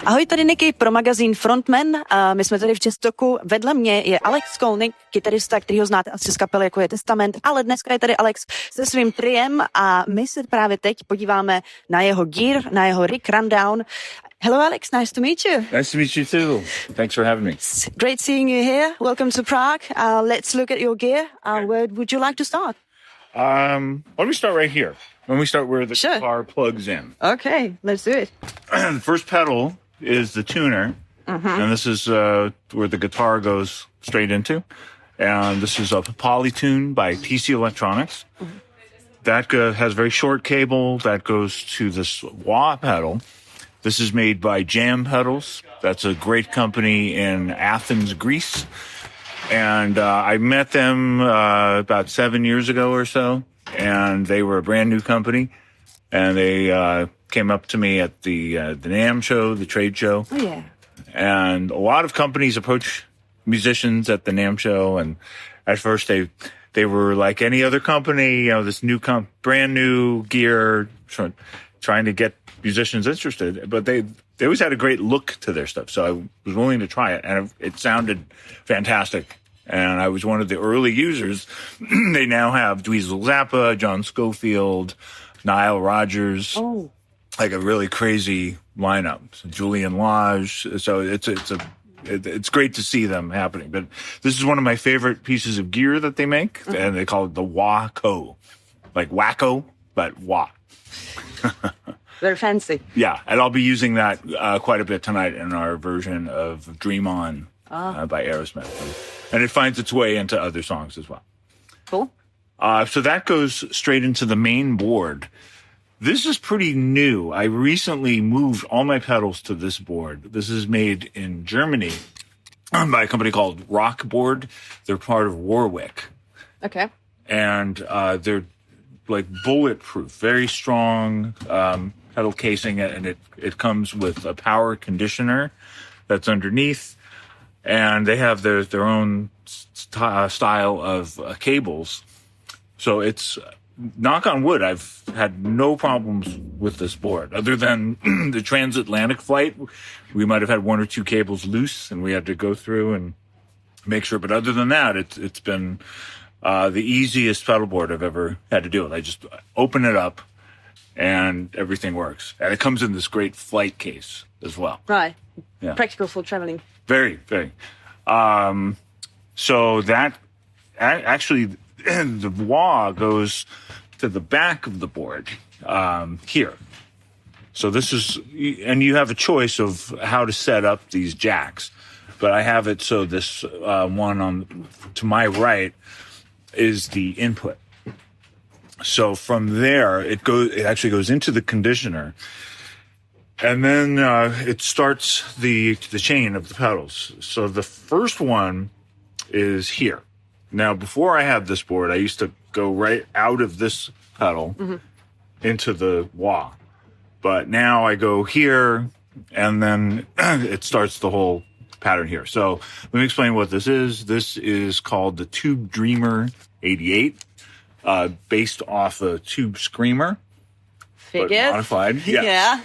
Ahoj, tady Niky pro magazín Frontman. A my jsme tady v Jazz Docku. Vedle mě je Alex Skolnick, kytarista, kterýho znáte asi z kapely, jako je Testament, ale dneska je tady Alex se svým Triem a my se právě teď podíváme na jeho gear, na jeho rig rundown. Hello, Alex. Nice to meet you. Nice to meet you too. Thanks for having me. It's great seeing you here. Welcome to Prague. Let's look at your gear. Where would you like to start? Why don't we start right here? Why don't we start where the guitar plugs in? Okay, let's do it. The first pedal is the tuner, and this is where the guitar goes straight into. And this is a Polytune by TC Electronics. That has a very short cable that goes to this wah pedal. This is made by Jam Pedals. That's a great company in Athens, Greece. And I met them about 7 years ago or so, and they were a brand new company. And they came up to me at the NAMM show, the trade show. Oh, yeah. And a lot of companies approach musicians at the NAMM show, and at first they were like any other company, you know, this new brand new gear, trying to get musicians interested, but they always had a great look to their stuff. So I was willing to try it, and it sounded fantastic. And I was one of the early users. They now have Dweezil Zappa, John Schofield, Nile Rodgers, like a really crazy lineup. So Julian Lage. So it's great to see them happening. But this is one of my favorite pieces of gear that they make, and they call it the Wah-Co, like wacko, but wah. Very fancy. Yeah, and I'll be using that quite a bit tonight in our version of Dream On by Aerosmith. And it finds its way into other songs as well. Cool. So that goes straight into the main board. This is pretty new. I recently moved all my pedals to this board. This is made in Germany by a company called RockBoard. They're part of Warwick. Okay. And they're like bulletproof, very strong pedal casing, and it comes with a power conditioner that's underneath, and they have their own style of cables. So it's, knock on wood, I've had no problems with this board, other than the transatlantic flight. We might have had one or two cables loose, and we had to go through and make sure. But other than that, it's been the easiest pedal board I've ever had to deal with. I just open it up, and everything works. And it comes in this great flight case as well. Right. Yeah. Practical for traveling. Very, very. So that actually, the wah goes to the back of the board here. So this is, and you have a choice of how to set up these jacks. But I have it so this one to my right is the input. So from there, it actually goes into the conditioner, and then it starts the chain of the pedals. So the first one is here. Now, before I had this board, I used to go right out of this pedal into the wah. But now I go here, and then it starts the whole pattern here. So let me explain what this is. This is called the Tube Dreamer 88. Based off a Tube Screamer, but modified. Yes.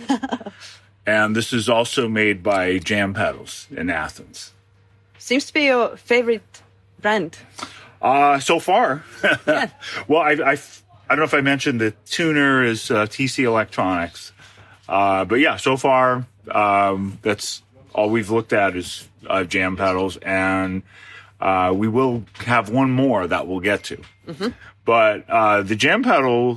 Yeah. And this is also made by Jam Pedals in Athens. Seems to be your favorite brand. So far. Yeah. Well, I don't know if I mentioned the tuner is TC Electronics. But yeah, so far, that's all we've looked at is Jam Pedals, and we will have one more that we'll get to. But the Jam Pedal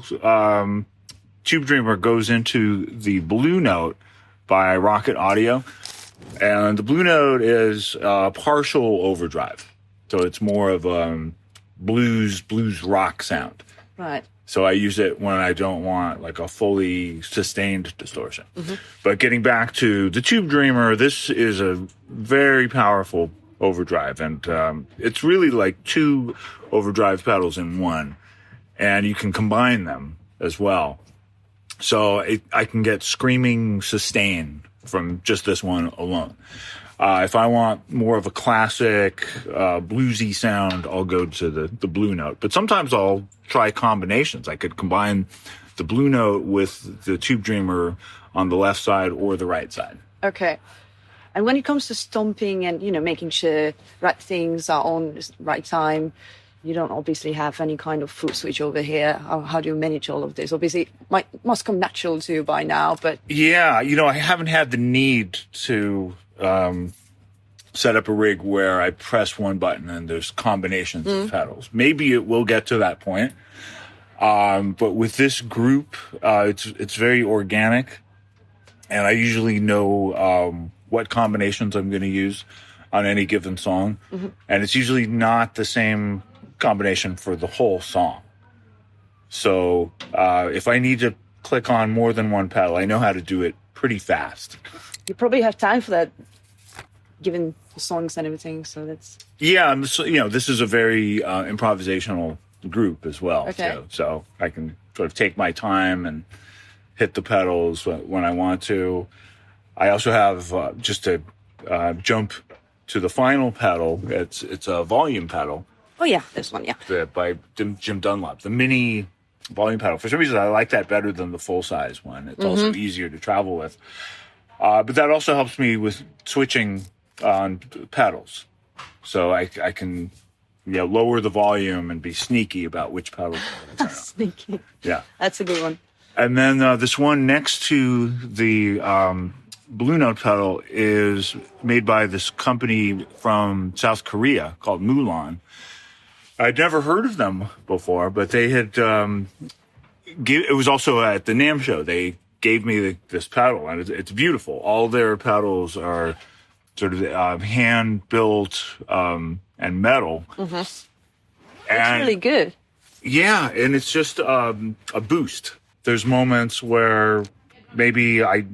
Tube Dreamer goes into the Blue Note by Rocket Audio. And the Blue Note is partial overdrive. So it's more of a blues rock sound. Right. So I use it when I don't want like a fully sustained distortion. But getting back to the Tube Dreamer, this is a very powerful overdrive, and it's really like two overdrive pedals in one, and you can combine them as well. So I can get screaming sustain from just this one alone. If I want more of a classic bluesy sound, I'll go to the Blue Note. But sometimes I'll try combinations. I could combine the Blue Note with the Tube Dreamer on the left side or the right side. Okay. And when it comes to stomping and, making sure right things are on the right time, you don't obviously have any kind of foot switch over here. How do you manage all of this? Obviously, it must come natural to you by now, but... Yeah, I haven't had the need to set up a rig where I press one button and there's combinations of pedals. Maybe it will get to that point. But with this group, it's very organic. And I usually know what combinations I'm going to use on any given song. Mm-hmm. And it's usually not the same combination for the whole song. So if I need to click on more than one pedal, I know how to do it pretty fast. You probably have time for that, given the songs and everything. So that's... Yeah, so, this is a very improvisational group as well. Okay. Too. So I can sort of take my time and hit the pedals when I want to. I also have, just to jump to the final pedal, it's a volume pedal. Oh, yeah, this one, yeah. By Jim Dunlop, the mini volume pedal. For some reason, I like that better than the full-size one. It's also easier to travel with. But that also helps me with switching on pedals. So I can lower the volume and be sneaky about which pedal. Sneaky. Yeah. That's a good one. And then this one next to the Blue Note pedal is made by this company from South Korea called Mulan. I'd never heard of them before, but they had... it was also at the NAMM show. They gave me this pedal, and it's beautiful. All their pedals are sort of hand-built and metal. Mm-hmm. It's really good. Yeah, and it's just a boost. There's moments where maybe I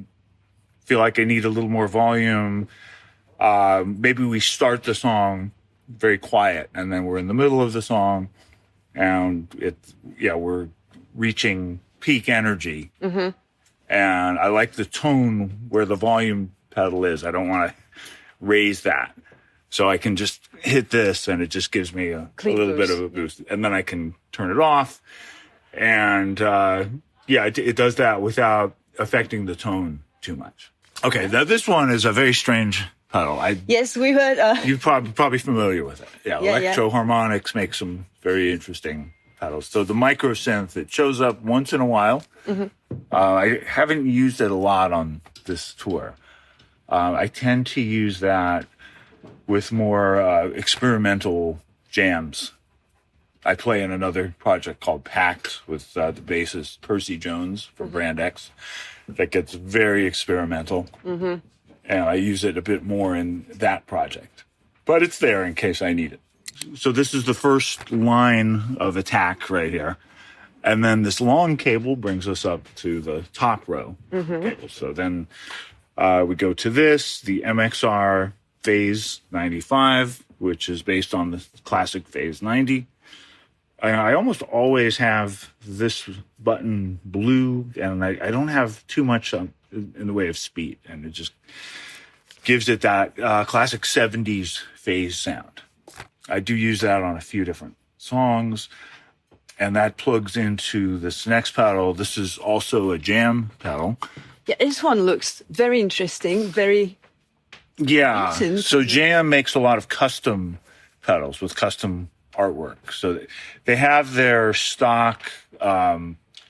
feel like I need a little more volume. Maybe we start the song very quiet, and then we're in the middle of the song, and we're reaching peak energy. Mm-hmm. And I like the tone where the volume pedal is. I don't want to raise that. So I can just hit this, and it just gives me a little bit of a boost. And then I can turn it off. And, it does that without affecting the tone too much. Okay, now this one is a very strange pedal. Yes, we heard... You're probably familiar with it. Yeah, Electro Harmonics make some very interesting pedals. So the micro synth, it shows up once in a while. Mm-hmm. I haven't used it a lot on this tour. I tend to use that with more experimental jams. I play in another project called Pact with the bassist Percy Jones from Brand X that gets very experimental. Mm-hmm. And I use it a bit more in that project. But it's there in case I need it. So this is the first line of attack right here. And then this long cable brings us up to the top row cable. So then we go to this, the MXR Phase 95, which is based on the classic Phase 90. I almost always have this button blue, and I don't have too much in the way of speed, and it just gives it that classic 70s phase sound. I do use that on a few different songs, and that plugs into this next pedal. This is also a jam pedal. Yeah, this one looks very interesting, very... Yeah, so Jam makes a lot of custom pedals with custom artwork. So they have their stock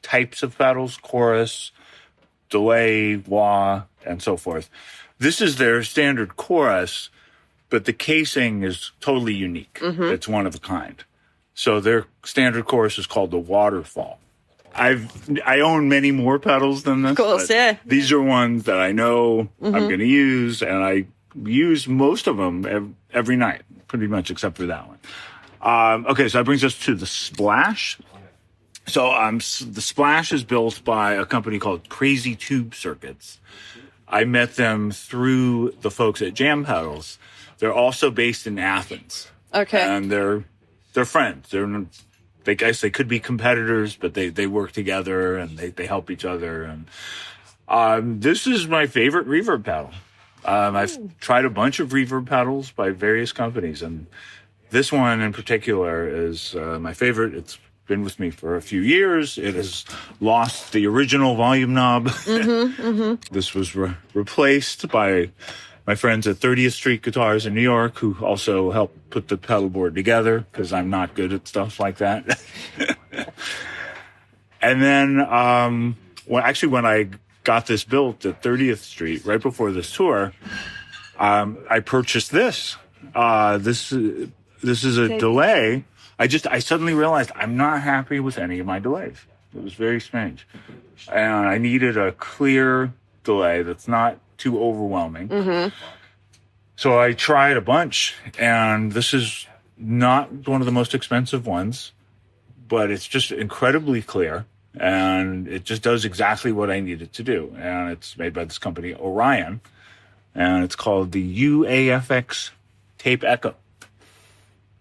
types of pedals, chorus, delay, wah, and so forth. This is their standard chorus, but the casing is totally unique. Mm-hmm. It's one of a kind. So their standard chorus is called the Waterfall. I own many more pedals than this. Of course, yeah. These are ones that I know I'm going to use, and I use most of them every night, pretty much, except for that one. Okay, so that brings us to the Splash. So the Splash is built by a company called Crazy Tube Circuits. I met them through the folks at Jam Pedals. They're also based in Athens. Okay. And they're friends. They guess they could be competitors, but they work together and they help each other. And this is my favorite reverb pedal. I've tried a bunch of reverb pedals by various companies, and this one in particular is my favorite. It's been with me for a few years. It has lost the original volume knob. This was replaced by my friends at 30th Street Guitars in New York, who also helped put the Pedalboard together because I'm not good at stuff like that. And then, when I got this built at 30th Street right before this tour, I purchased this. This is a delay. I suddenly realized I'm not happy with any of my delays. It was very strange. And I needed a clear delay that's not too overwhelming. So I tried a bunch, and this is not one of the most expensive ones, but it's just incredibly clear, and it just does exactly what I need it to do. And it's made by this company, Orion, and it's called the UAFX Tape Echo.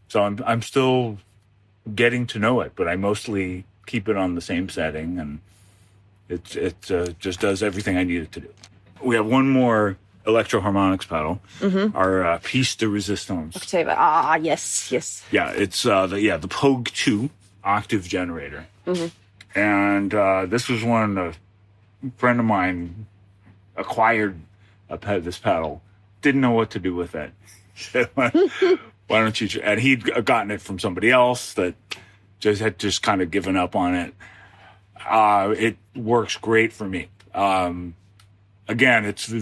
So I'm still getting to know it, but I mostly keep it on the same setting, and it just does everything I need it to do. We have one more electro harmonics pedal, our piece de resistance. Octave. Yes. Yeah, it's the Pogue 2 octave generator, and this was one a friend of mine acquired this pedal, didn't know what to do with it. Why don't you? And he'd gotten it from somebody else that had kind of given up on it. It works great for me. Again, it's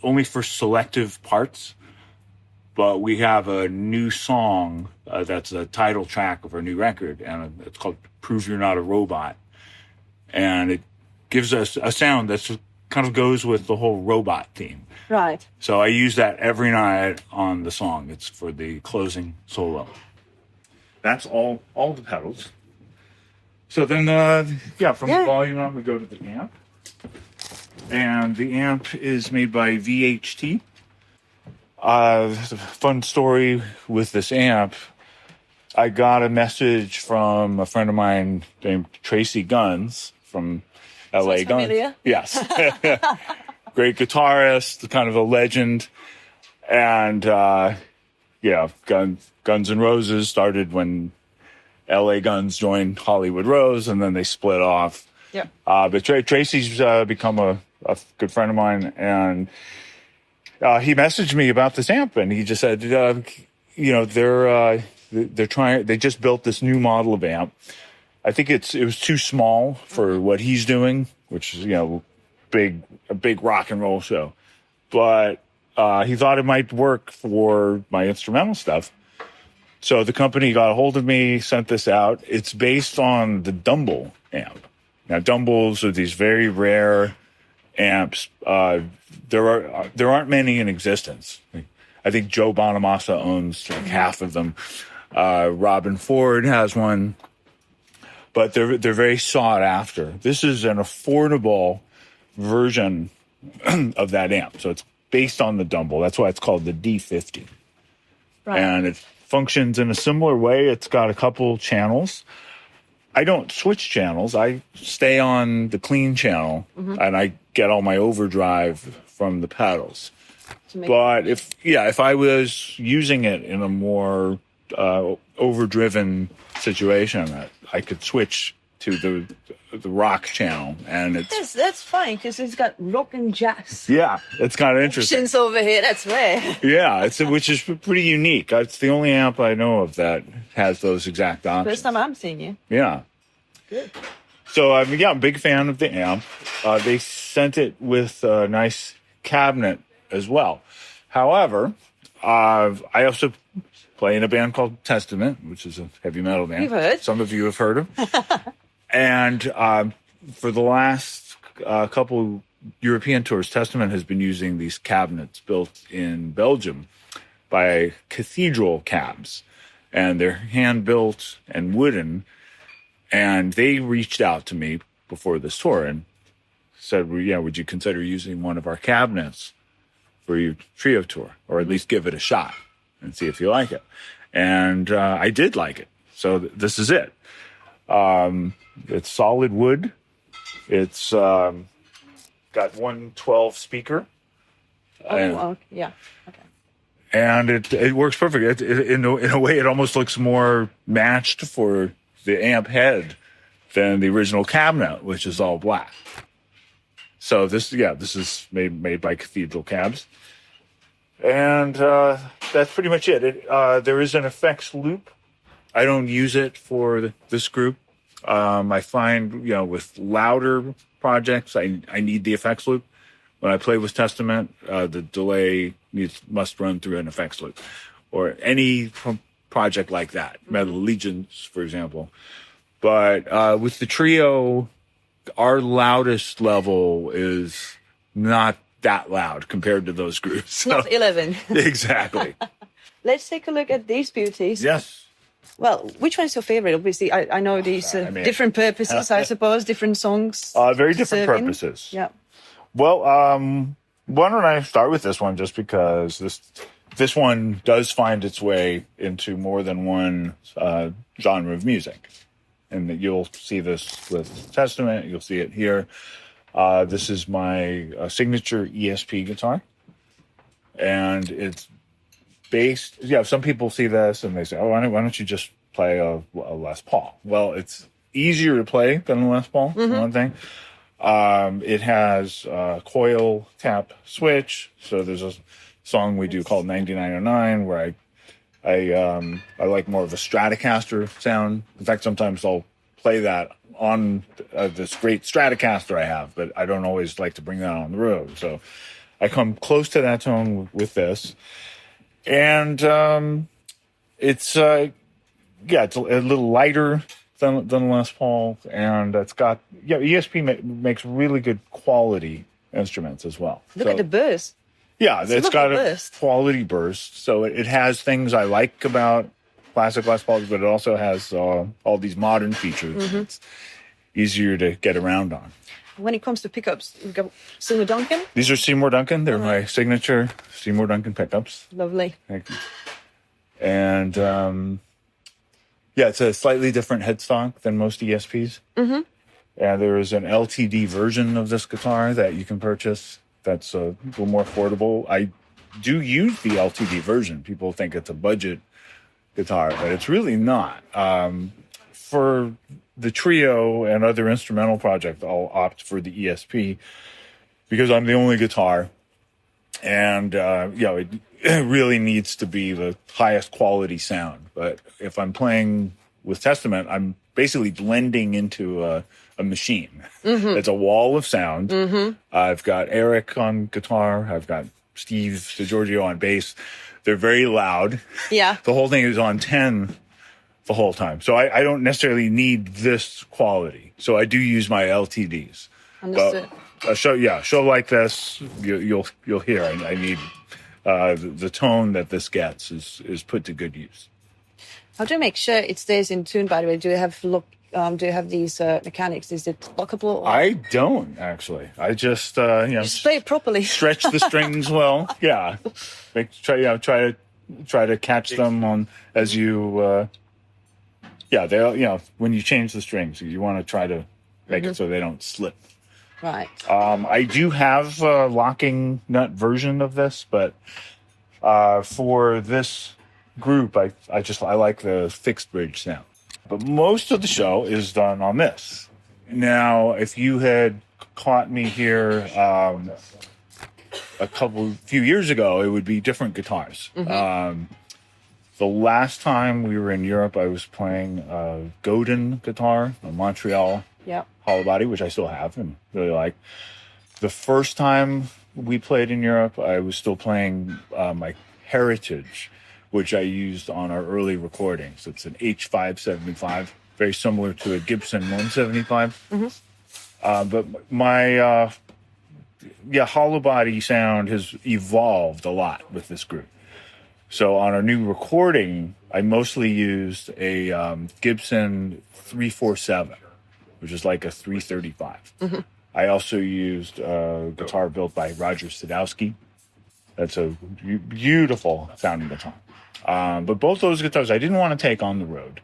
only for selective parts, but we have a new song that's a title track of our new record, and it's called Prove You're Not a Robot. And it gives us a sound that kind of goes with the whole robot theme. Right. So I use that every night on the song. It's for the closing solo. That's all the pedals. So then, from the volume on, we go to the amp. And the amp is made by VHT. There's a fun story with this amp. I got a message from a friend of mine named Tracy Guns from LA Guns. Familiar? Yes. Great guitarist, kind of a legend. And, Guns N' Roses started when LA Guns joined Hollywood Rose, and then they split off. Yeah. But Tracy's become a good friend of mine, and he messaged me about this amp, and he just said, they just built this new model of amp. I think it was too small for what he's doing, which is, a big rock and roll show. But he thought it might work for my instrumental stuff. So the company got a hold of me, sent this out. It's based on the Dumble amp. Now, Dumbles are these very rare amps. There aren't many in existence. I think Joe Bonamassa owns like half of them. Robin Ford has one, but they're very sought after. This is an affordable version of that amp. So it's based on the Dumble. That's why it's called the D50. Right. And it functions in a similar way. It's got a couple channels. I don't switch channels. I stay on the clean channel, and I get all my overdrive from the pedals. But if I was using it in a more overdriven situation, I could switch to the rock channel, and that's fine because it's got rock and jazz. Yeah, it's kind of interesting. Options over here, that's rare. Yeah, which is pretty unique. It's the only amp I know of that has those exact options. First time I'm seeing you. Yeah. Good. So I'm a big fan of the amp. They sent it with a nice cabinet as well. However, I also play in a band called Testament, which is a heavy metal band. You've heard. Some of you have heard of. And for the last couple European tours, Testament has been using these cabinets built in Belgium by Cathedral Cabs. And they're hand-built and wooden. And they reached out to me before this tour and said, would you consider using one of our cabinets for your trio tour? Or at least give it a shot and see if you like it. And I did like it. So this is it. It's solid wood. It's got 112 speaker. Yeah. Okay. And it works perfect. In a way, it almost looks more matched for the amp head than the original cabinet, which is all black. So this is made by Cathedral Cabs. And that's pretty much it. There is an effects loop. I don't use it for this group. I find, with louder projects, I need the effects loop. When I play with Testament, the delay must run through an effects loop. Or any project like that, Metal Legions, for example. But with the trio, our loudest level is not that loud compared to those groups. So, not 11. Exactly. Let's take a look at these beauties. Yes. Well, which one is your favorite? Obviously, I know these different purposes, I suppose, different songs. Very different purposes. Yeah. Well, why don't I start with this one, just because this one does find its way into more than one genre of music. And you'll see this with Testament. You'll see it here. This is my signature ESP guitar. And it's based... Yeah, some people see this and they say, why don't you just play a Les Paul? Well, it's easier to play than a Les Paul, for one thing. It has a coil tap switch. So there's a song we do called 9909 where I like more of a Stratocaster sound. In fact, sometimes I'll play that on this great Stratocaster I have, but I don't always like to bring that on the road. So I come close to that tone with this. And it's a little lighter than Les Paul, and it's got ESP makes really good quality instruments as well. Look at the burst. Yeah, it's got a quality burst. So it has things I like about classic Les Pauls, but it also has all these modern features. It's easier to get around on. When it comes to pickups, we've got Seymour Duncan. These are Seymour Duncan. They're my signature Seymour Duncan pickups. Lovely. Thank you. And it's a slightly different headstock than most ESPs. And there is an LTD version of this guitar that you can purchase that's a little more affordable. I do use the LTD version. People think it's a budget guitar, but it's really not. For the trio and other instrumental projects, I'll opt for the ESP because I'm the only guitar. And, it really needs to be the highest quality sound. But if I'm playing with Testament, I'm basically blending into a machine. It's a wall of sound. I've got Eric on guitar. I've got Steve DiGiorgio on bass. They're very loud. Yeah. The whole thing is on 10 the whole time. So I don't necessarily need this quality. So I do use my LTDs. Understood. But a show like this, you'll hear I need the tone that this gets is put to good use. How do you make sure it stays in tune, by the way? Do you have these mechanics? Is it lockable? Or? I don't, actually. I just, just play it properly. Stretch the strings well. Yeah. Try to catch them on as you, when you change the strings, you want to try to make it so they don't slip. Right. I do have a locking nut version of this, but for this group, I like the fixed bridge sound. But most of the show is done on this. Now, if you had caught me here few years ago, it would be different guitars. The last time we were in Europe, I was playing a Godin guitar, a Montreal hollow body, which I still have and really like. The first time we played in Europe, I was still playing my Heritage, which I used on our early recordings. It's an H575, very similar to a Gibson 175. But my hollow body sound has evolved a lot with this group. So on our new recording, I mostly used a Gibson 347, which is like a 335. I also used a guitar built by Roger Sadowski. That's a beautiful sounding guitar. But both those guitars I didn't want to take on the road.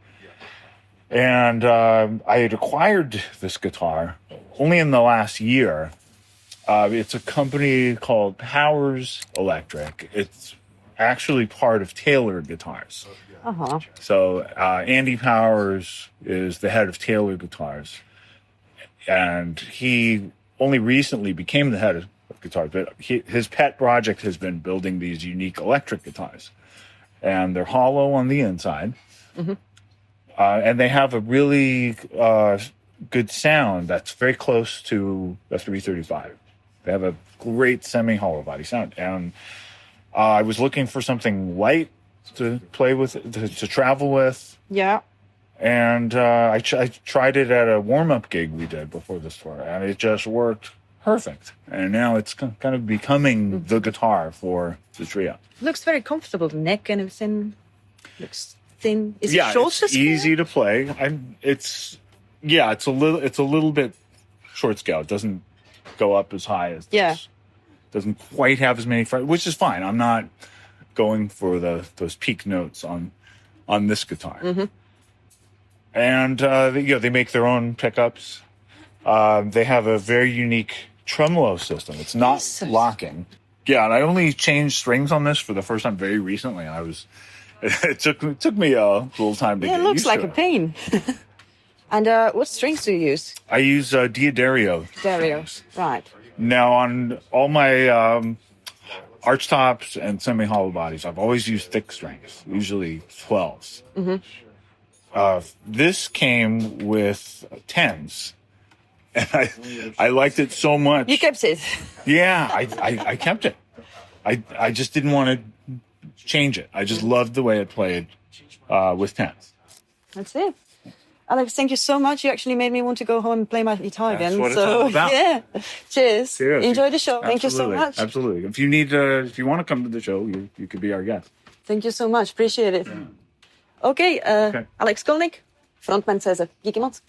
And I had acquired this guitar only in the last year. It's a company called Powers Electric. It's actually part of Taylor Guitars. So Andy Powers is the head of Taylor Guitars, and he only recently became the head of guitars, but his pet project has been building these unique electric guitars, and they're hollow on the inside, and they have a really good sound that's very close to the 335. They have a great semi-hollow body sound, and I was looking for something light to play with, to travel with. Yeah. And I tried it at a warm-up gig we did before this tour, and it just worked perfect. And now it's kind of becoming the guitar for the trio. Looks very comfortable. The neck and everything looks thin. Is it short? It's easy to play. It's a little bit short scale. It doesn't go up as high as this. Yeah. Doesn't quite have as many frets, which is fine. I'm not going for those peak notes on this guitar. And they make their own pickups. They have a very unique tremolo system. It's not locking. Yeah, and I only changed strings on this for the first time very recently. It took me a little time to get used to it. It looks like a pain. And what strings do you use? I use D'Addario. Right. Now, on all my arch tops and semi-hollow bodies, I've always used thick strings, usually 12s. This came with 10s, and I liked it so much. You kept it? Yeah, I kept it. I just didn't want to change it. I just loved the way it played with 10s. That's it. Alex, thank you so much. You actually made me want to go home and play my guitar again. That's what it's all about. Yeah. Cheers. Enjoy the show. Absolutely. Thank you so much. Absolutely. If you want to come to the show, you could be our guest. Thank you so much. Appreciate it. Okay. Alex Skolnick, frontman.cz. Díky moc.